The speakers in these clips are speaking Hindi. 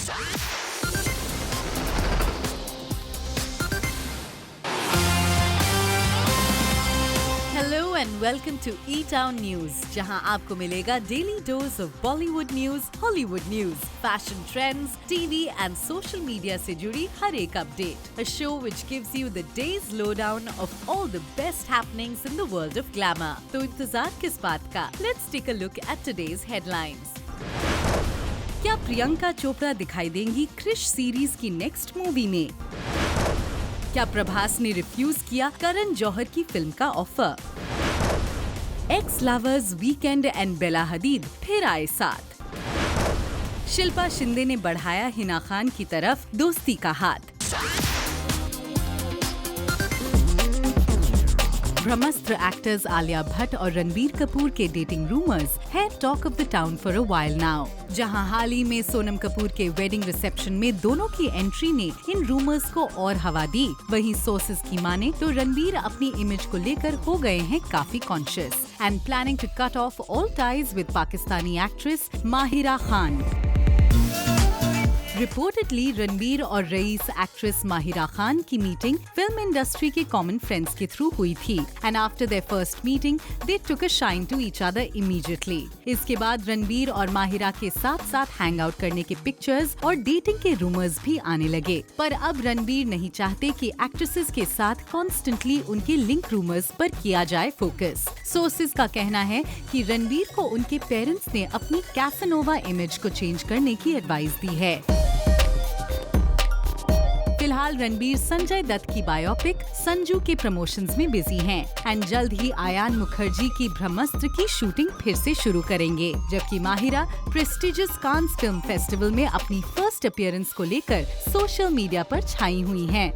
Hello and welcome to E-Town News, जहां आपको मिलेगा daily dose of Bollywood news, Hollywood news, fashion trends, TV and social media से जुड़ी हर एक update. A show which gives you the day's lowdown of all the best happenings in the world of glamour. तो इंतजार किस बात का? Let's take a look at today's headlines. क्या प्रियंका चोपड़ा दिखाई देंगी क्रिश सीरीज की नेक्स्ट मूवी में? क्या प्रभास ने रिफ्यूज किया करण जौहर की फिल्म का offer? Ex lovers Weeknd and Bella Hadid फिर आए साथ. शिल्पा शिंदे ने बढ़ाया हिना खान की तरफ दोस्ती का हाथ. ब्रह्मास्त्र एक्टर्स आलिया भट्ट और रणबीर कपूर के डेटिंग रूमर्स है talk of the town for a while now. जहां हाल ही में सोनम कपूर के वेडिंग रिसेप्शन में दोनों की एंट्री ने इन रूमर्स को और हवा दी, वहीं सोर्सेज की माने तो रणबीर अपनी इमेज को लेकर हो गए हैं काफी conscious and planning to cut off all ties with Pakistani actress Mahira Khan. Reportedly Ranbir और रईस एक्ट्रेस माहिरा खान की मीटिंग फिल्म इंडस्ट्री के कॉमन फ्रेंड्स के थ्रू हुई थी and after their first meeting they took a shine to each other immediately. इसके बाद रणबीर और माहिरा के साथ साथ हैंग आउट करने के पिक्चर्स और डेटिंग के रूमर्स भी आने लगे. पर अब रणबीर नहीं चाहते कि एक्ट्रेसेस के साथ कॉन्स्टेंटली उनके लिंक रूमर्स पर किया जाए फोकस. सोर्सेज का कहना है कि रणबीर को उनके पेरेंट्स ने अपनी कैसनोवा इमेज को चेंज करने की एडवाइस दी है. फिलहाल रणबीर संजय दत्त की बायोपिक संजू के प्रमोशंस में बिजी हैं एंड जल्द ही आयान मुखर्जी की ब्रह्मास्त्र की शूटिंग फिर से शुरू करेंगे, जबकि Mahira prestigious Cannes film festival में अपनी फर्स्ट अपीयरेंस को लेकर सोशल मीडिया पर छाई हुई हैं.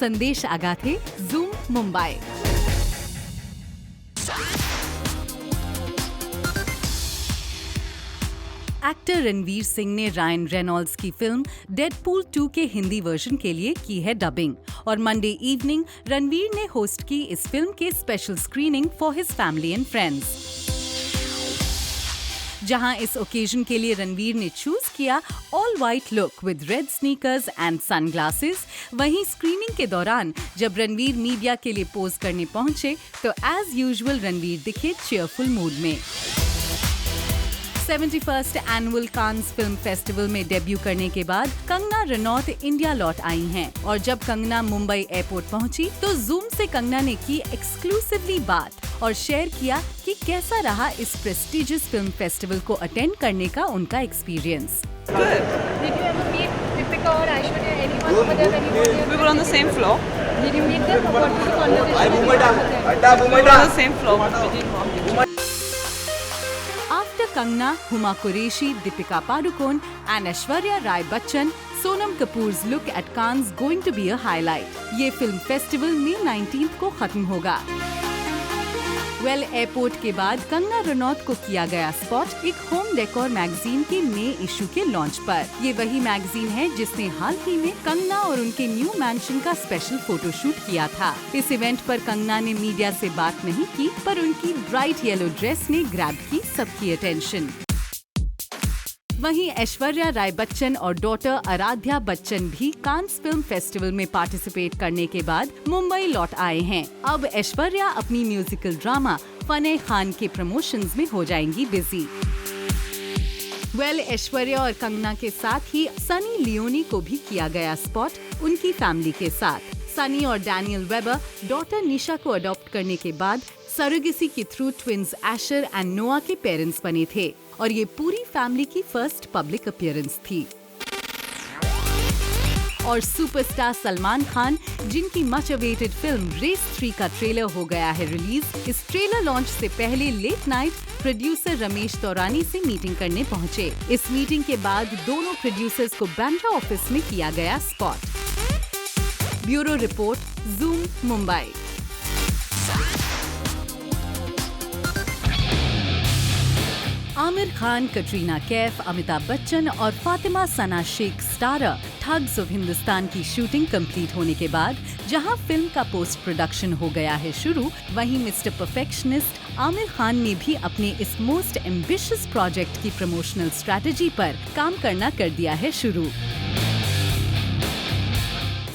संदेश अगाथे, जूम, मुंबई. एक्टर रणवीर सिंह ने रायन रेनॉल्ड्स की फिल्म डेडपूल 2 के हिंदी वर्जन के लिए की है डबिंग और मंडे इवनिंग रणवीर ने होस्ट की इस फिल्म के special screening for his family and friends. जहां इस ओकेजन के लिए रणवीर ने चूज किया all white look with red sneakers and sunglasses. वहीं स्क्रीनिंग के दौरान जब रणवीर मीडिया के लिए पोज करने पहुंचे तो एज यूजुअल रणवीर दिखे चीयरफुल मूड में. 71st annual Cannes film festival में डेब्यू करने के बाद कंगना रनौत इंडिया लौट आई हैं और जब कंगना मुंबई एयरपोर्ट पहुंची तो जूम से कंगना ने की एक्सक्लूसिवली बात और शेयर किया कि कैसा रहा इस प्रेस्टिजियस फिल्म फेस्टिवल को अटेंड करने का उनका experience. We were on the same floor. Did you meet them? What was the conversation? We were on the same floor. We didn't walk. After Kangna, Huma Qureshi, Deepika Padukone and Aishwarya Rai Bachchan, Sonam Kapoor's look at Cannes going to be a highlight. ये फिल्म फेस्टिवल May 19th को खत्म होगा. एयरपोर्ट के बाद कंगना रनौत को किया गया स्पॉट एक होम डेकोर मैगजीन के नए इशू के लॉन्च पर. ये वही मैगजीन है जिसने हाल ही में कंगना और उनके न्यू मैंशन का स्पेशल फोटोशूट किया था. इस इवेंट पर कंगना ने मीडिया से बात नहीं की, पर उनकी ब्राइट येलो ड्रेस ने ग्रैब की सबकी अटेंशन. वहीं ऐश्वर्या राय बच्चन और डॉटर आराध्या बच्चन भी कांस फिल्म फेस्टिवल में पार्टिसिपेट करने के बाद मुंबई लौट आए हैं. अब ऐश्वर्या अपनी म्यूजिकल ड्रामा फने खान के प्रमोशंस में हो जाएंगी बिजी. ऐश्वर्या और कंगना के साथ ही सनी लियोनी को भी किया गया स्पॉट उनकी फैमिली के साथ. सनी और डैनियल वेबर डॉटर निशा को अडॉप्ट करने के बाद सरोगेसी के थ्रू ट्विंस एशर एंड नोआ के पेरेंट्स बने थे और ये पूरी फैमिली की फर्स्ट पब्लिक अपीयरेंस थी. और सुपरस्टार सलमान खान, जिनकी मच अवेटेड फिल्म रेस 3 का ट्रेलर हो गया है रिलीज, इस ट्रेलर लॉन्च से पहले late night producer Ramesh Taurani से मीटिंग करने पहुंचे. इस मीटिंग के बाद दोनों प्रोड्यूसर्स को बांद्रा ऑफिस में किया गया spot. Bureau report, zoom, Mumbai. Aamir Khan, Katrina Kaif, Amitabh Bachchan और Fatima Sana Shaikh starrer Thugs of Hindustan की शूटिंग कंप्लीट होने के बाद जहां फिल्म का पोस्ट प्रोडक्शन हो गया है शुरू, वहीं मिस्टर परफेक्शनिस्ट आमिर खान ने भी अपने इस मोस्ट एम्बिशियस प्रोजेक्ट की प्रमोशनल स्ट्रैटेजी पर काम करना कर दिया है शुरू।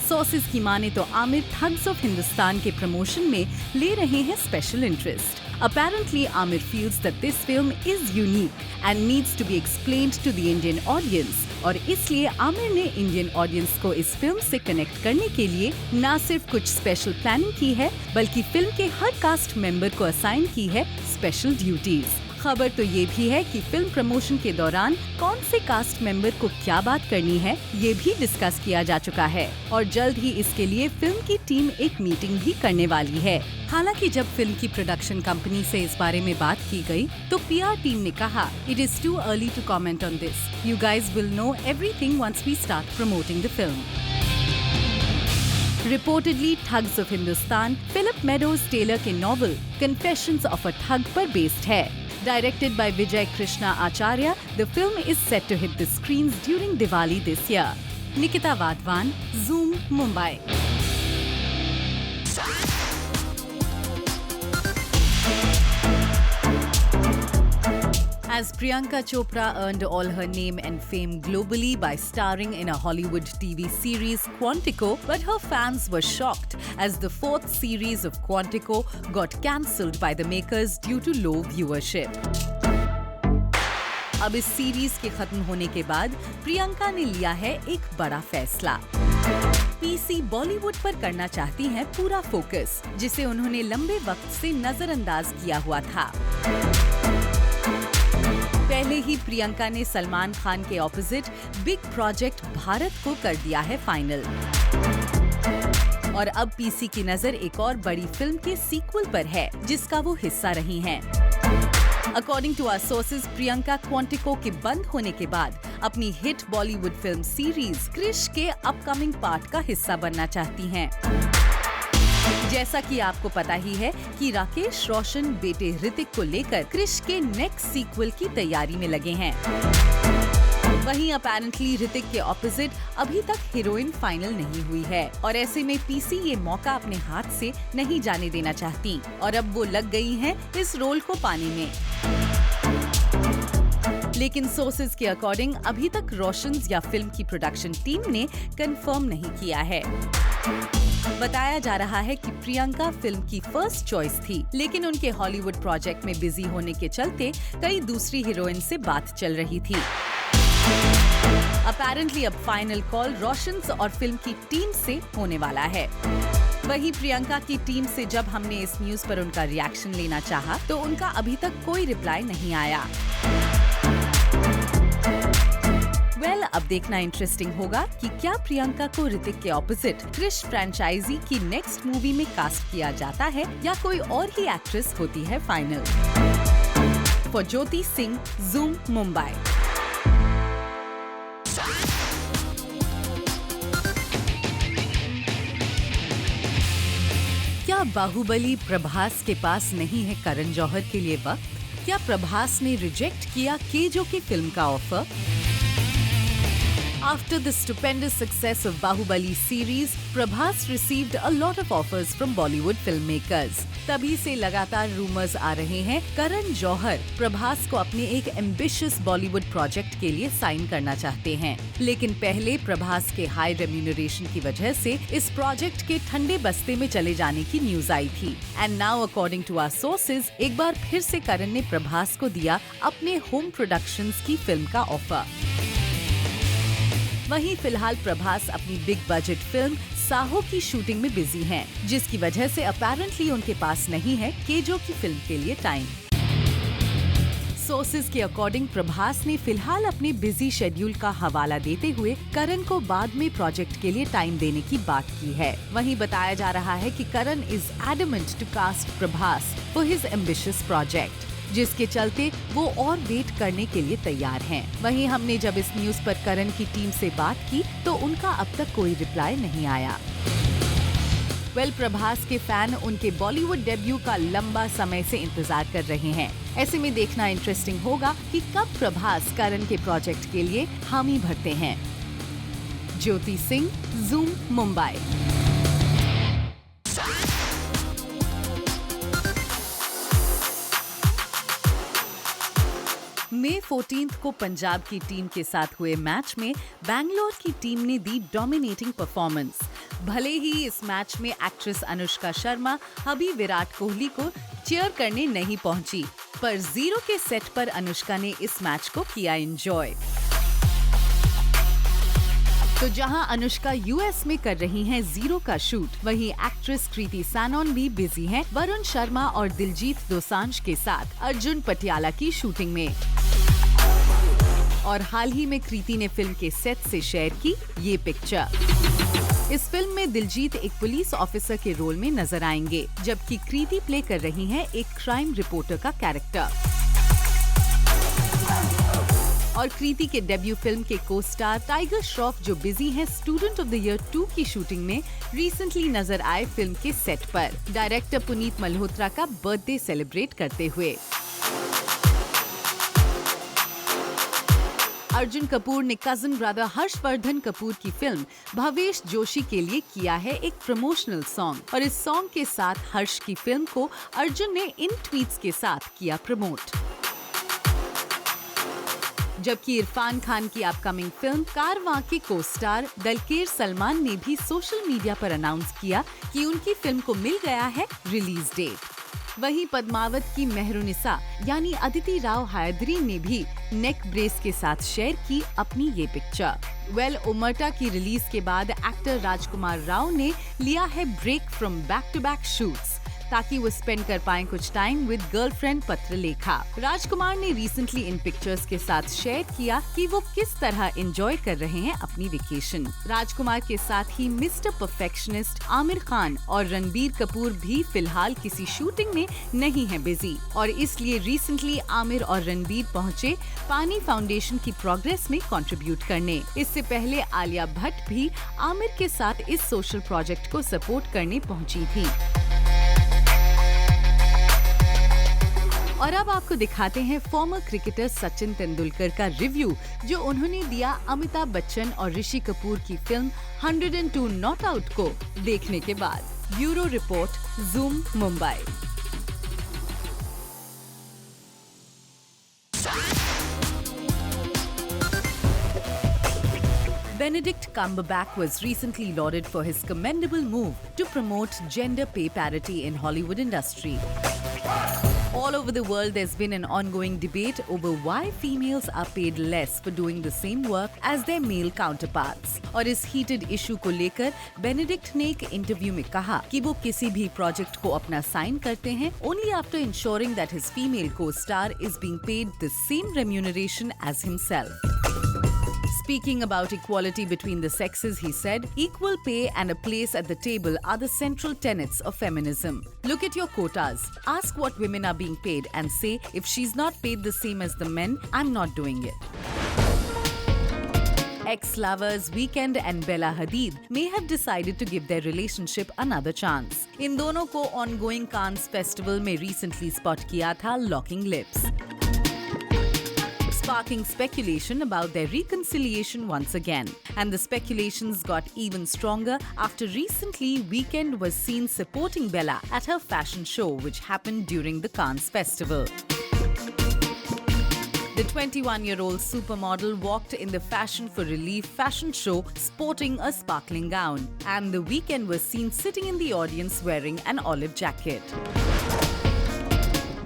सोर्सेज की माने तो आमिर थग्स ऑफ हिंदुस्तान के प्रमोशन में ले रहे हैं special interest. Apparently, Amir feels that this film is unique and needs to be explained to the Indian audience. और इसलिए आमिर ने इंडियन ऑडियंस को इस फिल्म से कनेक्ट करने के लिए न सिर्फ कुछ स्पेशल प्लानिंग की है, बल्कि फिल्म के हर कास्ट मेंबर को असाइन की है स्पेशल ड्यूटीज। खबर तो ये भी है कि फिल्म प्रमोशन के दौरान कौन से कास्ट मेंबर को क्या बात करनी है, ये भी डिस्कस किया जा चुका है और जल्द ही इसके लिए फिल्म की टीम एक मीटिंग भी करने वाली है। हालांकि जब फिल्म की प्रोडक्शन कंपनी से इस बारे में बात की गई, तो पीआर टीम ने कहा, "It is too early to comment on this. You guys will know everything once we start promoting the film." Reportedly Thugs of Hindostan Philip Meadows Taylor के novel Confessions of a Thug पर बेस्ड है। Directed by Vijay Krishna Acharya, the film is set to hit the screens during Diwali this year. Nikita Wadhwan, Zoom, Mumbai. As Priyanka Chopra earned all her name and fame globally by starring in a Hollywood TV series Quantico, but her fans were shocked as the fourth series of Quantico got cancelled by the makers due to low viewership. अब इस सीरीज के खत्म होने के बाद प्रियंका ने लिया है एक बड़ा फैसला। पीसी बॉलीवुड पर करना चाहती हैं पूरा फोकस, जिसे उन्होंने लंबे वक्त से नजरअंदाज किया हुआ था। पहले ही प्रियंका ने सलमान खान के ऑपोजिट बिग प्रोजेक्ट भारत को कर दिया है फाइनल और अब पीसी की नजर एक और बड़ी फिल्म के सीक्वल पर है, जिसका वो हिस्सा रही हैं। According to our sources, Priyanka Quantico के बंद होने के बाद अपनी hit Bollywood film series Krrish के अपकमिंग पार्ट का हिस्सा बनना चाहती हैं। जैसा कि आपको पता ही है कि राकेश रोशन बेटे ऋतिक को लेकर क्रिश के नेक्स्ट सीक्वल की तैयारी में लगे हैं। वहीं अपैरेंटली ऋतिक के ऑपोजिट अभी तक हीरोइन फाइनल नहीं हुई है और ऐसे में पीसी ये मौका अपने हाथ से नहीं जाने देना चाहती और अब वो लग गई हैं इस रोल को पाने में। लेकिन सोर्सेज के अकॉर्डिंग अभी तक रोशन या फिल्म की प्रोडक्शन टीम ने कंफर्म नहीं किया है। बताया जा रहा है कि प्रियंका फिल्म की फर्स्ट चॉइस थी, लेकिन उनके हॉलीवुड प्रोजेक्ट में बिजी होने के चलते कई दूसरी हीरोइन से बात चल रही थी। अपैरेंटली अब फाइनल कॉल रोशन और फिल्म की टीम से होने वाला है। वहीं प्रियंका की टीम से जब हमने इस न्यूज पर उनका रिएक्शन लेना चाहा, तो उनका अभी तक कोई रिप्लाई नहीं आया। अब देखना इंटरेस्टिंग होगा कि क्या प्रियंका को ऋतिक के ऑपोजिट क्रिश फ्रेंचाइजी की नेक्स्ट मूवी में कास्ट किया जाता है या कोई और ही एक्ट्रेस होती है final. For Jyoti Singh, zoom, Mumbai. क्या बाहुबली प्रभास के पास नहीं है करण जौहर के लिए वक्त? क्या प्रभास ने रिजेक्ट किया केजो की फिल्म का offer? After the stupendous success of Bahubali series, Prabhas received a lot of offers from Bollywood filmmakers. तभी से लगातार रूमर्स आ रहे हैं करण जौहर प्रभास को अपने एक एम्बिशियस बॉलीवुड प्रोजेक्ट के लिए साइन करना चाहते हैं। लेकिन पहले प्रभास के हाई रेम्यूनरेशन की वजह से इस प्रोजेक्ट के ठंडे बस्ते में चले जाने की न्यूज आई थी। And now according to our sources, एक बार फिर से करण ने प्रभास को दिया अपने होम प्रोडक्शंस की फिल्म का ऑफर। वहीं फिलहाल प्रभास अपनी बिग बजट फिल्म साहो की शूटिंग में बिजी हैं, जिसकी वजह से अपैरेंटली उनके पास नहीं है केजो की फिल्म के लिए टाइम। सोर्सेज के अकॉर्डिंग प्रभास ने फिलहाल अपने बिजी शेड्यूल का हवाला देते हुए करण को बाद में प्रोजेक्ट के लिए टाइम देने की बात की है। वहीं बताया जा रहा है कि Karan is adamant to cast Prabhas for his ambitious project, जिसके चलते वो और वेट करने के लिए तैयार हैं। वहीं हमने जब इस न्यूज पर करण की टीम से बात की तो उनका अब तक कोई रिप्लाई नहीं आया। प्रभास के फैन उनके बॉलीवुड डेब्यू का लंबा समय से इंतजार कर रहे हैं। ऐसे में देखना इंटरेस्टिंग होगा कि कब प्रभास करण के प्रोजेक्ट के लिए हामी भरते हैं। ज्योति सिंह, जूम, मुंबई। मई 14 को पंजाब की टीम के साथ हुए मैच में बैंगलोर की टीम ने दी डोमिनेटिंग परफॉर्मेंस। भले ही इस मैच में एक्ट्रेस अनुष्का शर्मा हबी विराट कोहली को चीयर करने नहीं पहुंची, पर जीरो के सेट पर अनुष्का ने इस मैच को किया एंजॉय। तो जहां अनुष्का यूएस में कर रही हैं जीरो का शूट, वहीं एक्ट्रेस कृति सैनन भी बिजी हैं वरुण शर्मा और दिलजीत दोसांझ के साथ अर्जुन पटियाला की शूटिंग में। और हाल ही में कृति ने फिल्म के सेट से शेयर की ये पिक्चर। इस फिल्म में दिलजीत एक पुलिस ऑफिसर के रोल में नजर आएंगे, जबकि कृति प्ले कर रही हैं एक क्राइम रिपोर्टर का कैरेक्टर। और कृति के डेब्यू फिल्म के को स्टार टाइगर श्रॉफ जो बिजी हैं स्टूडेंट ऑफ द ईयर 2 की शूटिंग में, रिसेंटली नजर आए फिल्म के सेट पर डायरेक्टर पुनीत मल्होत्रा का बर्थडे सेलिब्रेट करते हुए। अर्जुन कपूर ने कजिन ब्रदर हर्षवर्धन कपूर की फिल्म भवेश जोशी के लिए किया है एक प्रमोशनल सॉन्ग, और इस सॉन्ग के साथ हर्ष की फिल्म को अर्जुन ने इन ट्वीट्स के साथ किया प्रमोट। जबकि इरफान खान की अपकमिंग फिल्म कारवां के को स्टार दलकेर सलमान ने भी सोशल मीडिया पर अनाउंस किया कि उनकी फिल्म को मिल गया है रिलीज डेट। वहीं पद्मावत की मेहरुनिसा यानी अदिति राव हायदरी ने भी नेक ब्रेस के साथ शेयर की अपनी ये पिक्चर। उमरटा की रिलीज के बाद एक्टर राजकुमार राव ने लिया है break from back to back shoots, ताकि वो स्पेंड कर पाएं कुछ time with girlfriend Patralekha. Rajkummar ने रिसेंटली इन पिक्चर्स के साथ शेयर किया कि वो किस तरह एंजॉय कर रहे हैं अपनी वेकेशन। राजकुमार के साथ ही मिस्टर परफेक्शनिस्ट आमिर खान और रणबीर कपूर भी फिलहाल किसी शूटिंग में नहीं है बिजी, और इसलिए रिसेंटली आमिर और रणबीर पहुंचे पानी फाउंडेशन की प्रोग्रेस में कंट्रीब्यूट करने। इससे पहले आलिया भट्ट भी आमिर के साथ इस सोशल प्रोजेक्ट को सपोर्ट करने पहुंची थी। और अब आपको दिखाते हैं फॉर्मर क्रिकेटर सचिन तेंदुलकर का रिव्यू, जो उन्होंने दिया अमिताभ बच्चन और ऋषि कपूर की फिल्म 102 नॉट आउट को देखने के बाद। Bureau report, zoom Mumbai. Benedict Cumberbatch was recently lauded for his commendable move to promote gender pay parity in Hollywood industry. All over the world, there's been an ongoing debate over why females are paid less for doing the same work as their male counterparts. और इस heated issue को लेकर बेनेडिक्ट ने एक इंटरव्यू में कहा कि वो किसी भी प्रोजेक्ट को अपना साइन करते हैं only after ensuring that his female co-star is being paid the same remuneration as himself. Speaking about equality between the sexes, he said, equal pay and a place at the table are the central tenets of feminism. Look at your quotas. Ask what women are being paid and say, if she's not paid the same as the men, I'm not doing it. Ex-lovers Weekend and Bella Hadid may have decided to give their relationship another chance. इन दोनों को ongoing Cannes Festival में recently spot किया था locking lips, sparking speculation about their reconciliation once again. And the speculations got even stronger after recently Weekend was seen supporting Bella at her fashion show, which happened during the Cannes Festival. The 21-year-old supermodel walked in the Fashion for Relief fashion show sporting a sparkling gown, and The Weeknd was seen sitting in the audience wearing an olive jacket.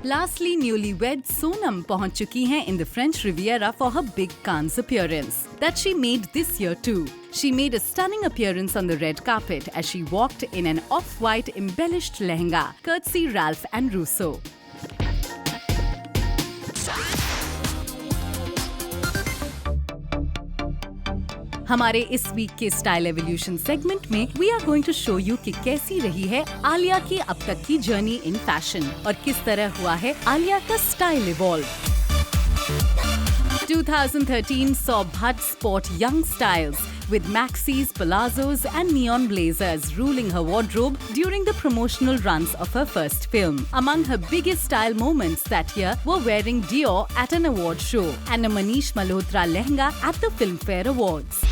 Lastly, newlywed Sonam पहुंच चुकी हैं in the French Riviera for her big Cannes appearance that she made this year too. She made a stunning appearance on the red carpet as she walked in an off-white embellished lehenga, courtesy Ralph and Russo. हमारे इस वीक के स्टाइल एवोल्यूशन सेगमेंट में we are going to show you कि कैसी रही है आलिया की अब तक की जर्नी इन फैशन और किस तरह हुआ है आलिया का style evolve. 2013 saw Bhatt sport young styles with maxis, palazzos and neon blazers ruling her wardrobe during the promotional runs of her first film. Among her biggest style moments that year were wearing Dior at an award show and a Manish Malhotra lehenga at the Filmfare Awards.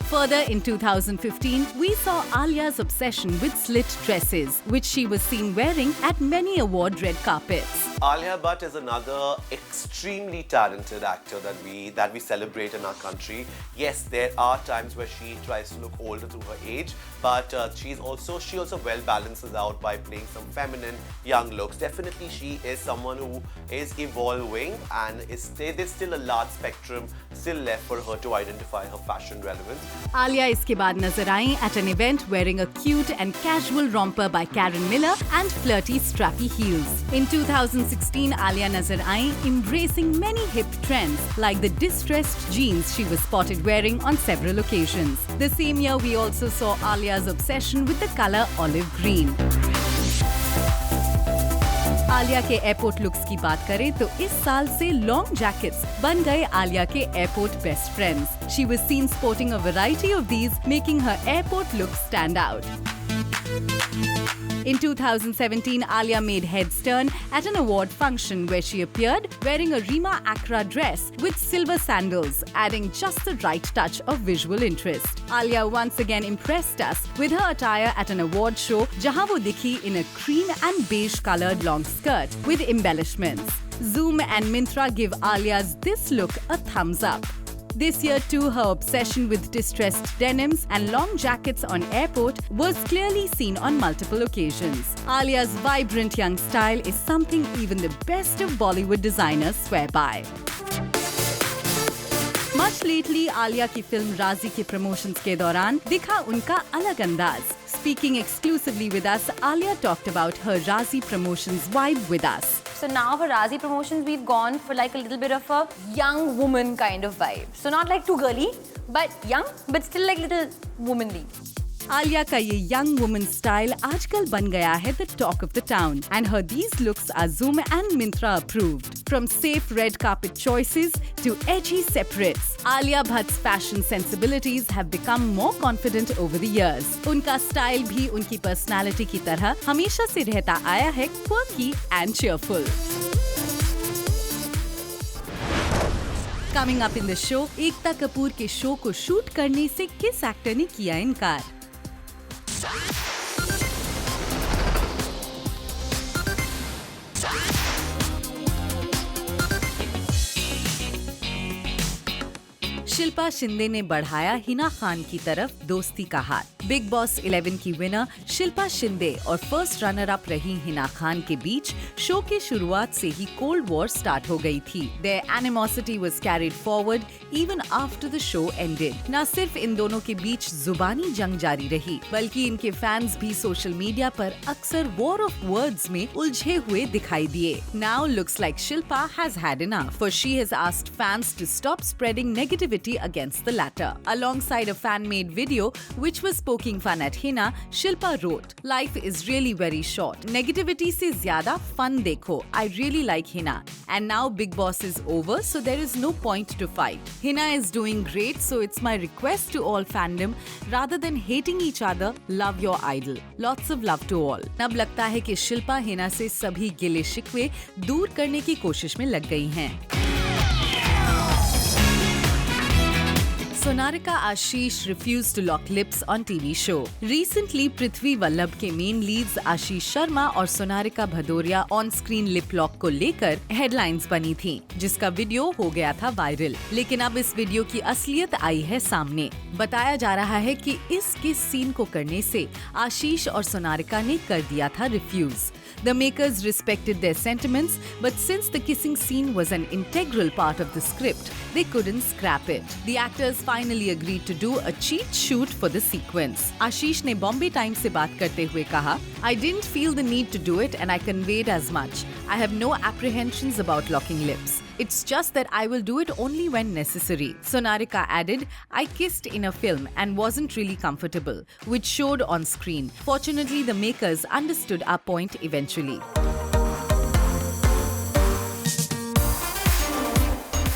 Further, in 2015, we saw Alia's obsession with slit dresses, which she was seen wearing at many award red carpets. Alia Bhatt is another extremely talented actor that we celebrate in our country. Yes, there are times where she tries to look older to her age, but she also well balances out by playing some feminine young looks. Definitely, she is someone who is evolving, and there's still a large spectrum still left for her to identify her fashion relevance. Alia इसके बाद नजर आई at an event wearing a cute and casual romper by Karen Miller and flirty strappy heels. In 2016, Alia nazar aayi embracing many hip trends like the distressed jeans she was spotted wearing on several occasions. The same year, we also saw Alia's obsession with the color olive green. Alia के एयरपोर्ट लुक्स की बात करें तो इस साल से लॉन्ग जैकेट्स बन गए आलिया के airport best friends. She was scene sporting a variety of these, making her airport look stand out. In 2017, Alia made heads turn at an award function where she appeared wearing a Rima Acra dress with silver sandals, adding just the right touch of visual interest. Alia once again impressed us with her attire at an award show, jahan wo dikhi in a cream and beige colored long skirt with embellishments. Zoom and Myntra give Alia's this look a thumbs up. This year too, her obsession with distressed denims and long jackets on airport was clearly seen on multiple occasions. Alia's vibrant young style is something even the best of Bollywood designers swear by. Much lately, Alia की फिल्म राजी के प्रमोशंस के दौरान दिखा उनका अलग अंदाज. Speaking exclusively with us, Alia talked about her Razi promotions vibe with us. So now for Razi promotions, we've gone for like a little bit of a young woman kind of vibe. So not like too girly, but young, but still like little womanly. Alia का ये यंग वुमन स्टाइल आजकल बन गया है the talk of the town, and her these looks are Zoom and Myntra approved. From safe red carpet choices to edgy separates, Alia Bhatt's fashion sensibilities have become more confident over the years. उनका स्टाइल भी उनकी पर्सनालिटी की तरह हमेशा से रहता आया है, quirky and cheerful. Coming up in the show, Ekta Kapoor के शो को शूट करने से किस एक्टर ने किया इनकार? शिल्पा शिंदे ने बढ़ाया हिना खान की तरफ दोस्ती का हाथ. बिग बॉस 11 की विनर शिल्पा शिंदे और फर्स्ट रनर अप रही हिना खान के बीच शो के शुरुआत से ही कोल्ड वॉर स्टार्ट हो गई थी. Their animosity was carried forward even after the show ended. न सिर्फ इन दोनों के बीच जुबानी जंग जारी रही, बल्कि इनके फैंस भी सोशल मीडिया पर अक्सर वॉर ऑफ वर्ड्स में उलझे हुए दिखाई दिए. Now looks like Shilpa has had enough, for she has asked fans to stop spreading negativity against the latter. Alongside a fan-made video which was poking fun at Hina, Shilpa wrote, "Life is really very short. Negativity se zyada fun dekho. I really like Hina. And now Big Boss is over, so there is no point to fight. Hina is doing great, so it's my request to all fandom, rather than hating each other, love your idol. Lots of love to all." अब लगता है कि शिल्पा हिना से सभी गिले शिकवे दूर करने की कोशिश में लग गई हैं. Sonarika Ashish refused to lock lips on TV show. Recently, Prithvi Vallabh के मेन लीड्स आशीष शर्मा और Sonarika Bhadauria on screen lip lock को लेकर हेडलाइंस बनी थी, जिसका वीडियो हो गया था वायरल. लेकिन अब इस वीडियो की असलियत आई है सामने. बताया जा रहा है कि इस किस सीन को करने से आशीष और सोनारिका ने कर दिया था refuse. The makers respected their sentiments, but since the kissing scene was an integral part of the script, they couldn't scrap it. The actors finally agreed to do a cheat shoot for the sequence. Ashish ने Bombay Times से बात करते हुए कहा, "I didn't feel the need to do it and I conveyed as much. I have no apprehensions about locking lips. It's just that I will do it only when necessary." Sonarika added, "I kissed in a film and wasn't really comfortable, which showed on screen. Fortunately, the makers understood our point eventually."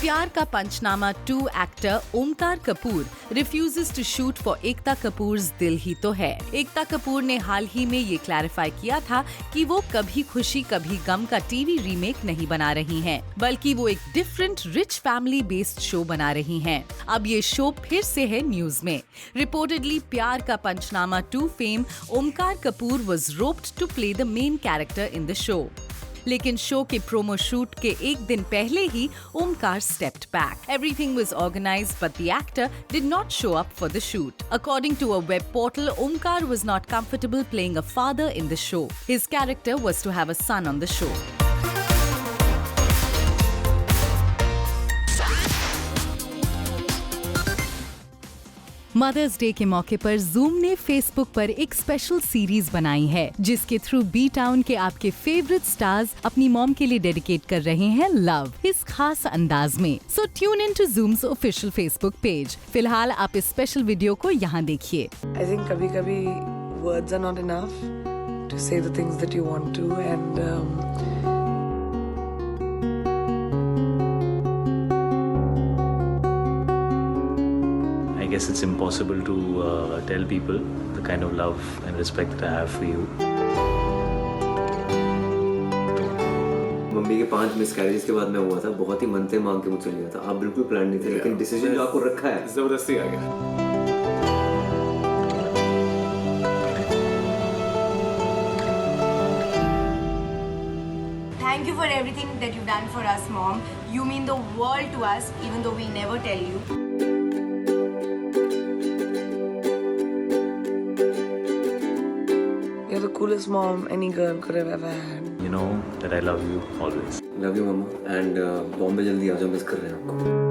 प्यार का पंचनामा 2 actor Omkar Kapoor refuses to shoot for एकता कपूर's दिल ही तो है. एकता कपूर ने हाल ही में ये क्लैरिफाई किया था कि वो कभी खुशी कभी गम का टीवी रीमेक नहीं बना रही हैं, बल्कि वो एक different rich family based show बना रही हैं. अब ये शो फिर से है न्यूज में. रिपोर्टेडली प्यार का पंचनामा 2 fame Omkar Kapoor was roped to play the main character in the show. लेकिन शो के प्रोमो शूट के एक दिन पहले ही Omkar stepped back. Everything was organized, but the actor did not show up for the shoot. According to a web portal, Omkar was not comfortable playing a father in the show. His character was to have a son on the show. Mother's Day के मौके पर Zoom ने फेसबुक पर एक स्पेशल सीरीज बनाई है जिसके थ्रू बी टाउन के आपके फेवरेट स्टार्स अपनी मॉम के लिए डेडिकेट कर रहे हैं लव इस खास अंदाज में. So tune in to Zoom's official Facebook page. फिलहाल आप इस स्पेशल वीडियो को यहाँ देखिए. I think कभी-कभी words are not enough to say the things that you want to, and I guess it's impossible to tell people the kind of love and respect that I have for you. Mummy के 5 मिसकैरेजेस के बाद मैं हुआ था, बहुत ही मनते मांग के मुझसे लिया था. आप बिल्कुल प्लान नहीं थे, लेकिन डिसीजन जो आपको रखा है जबरदस्ती आ गया. Thank you for everything that you've done for us, Mom. You mean the world to us, even though we never tell you. you're the coolest mom any girl could have ever had. You know that I love you always. Love you mamma, and Bombay जल्दी आ जाओ, मिस कर रहे हैं आपको.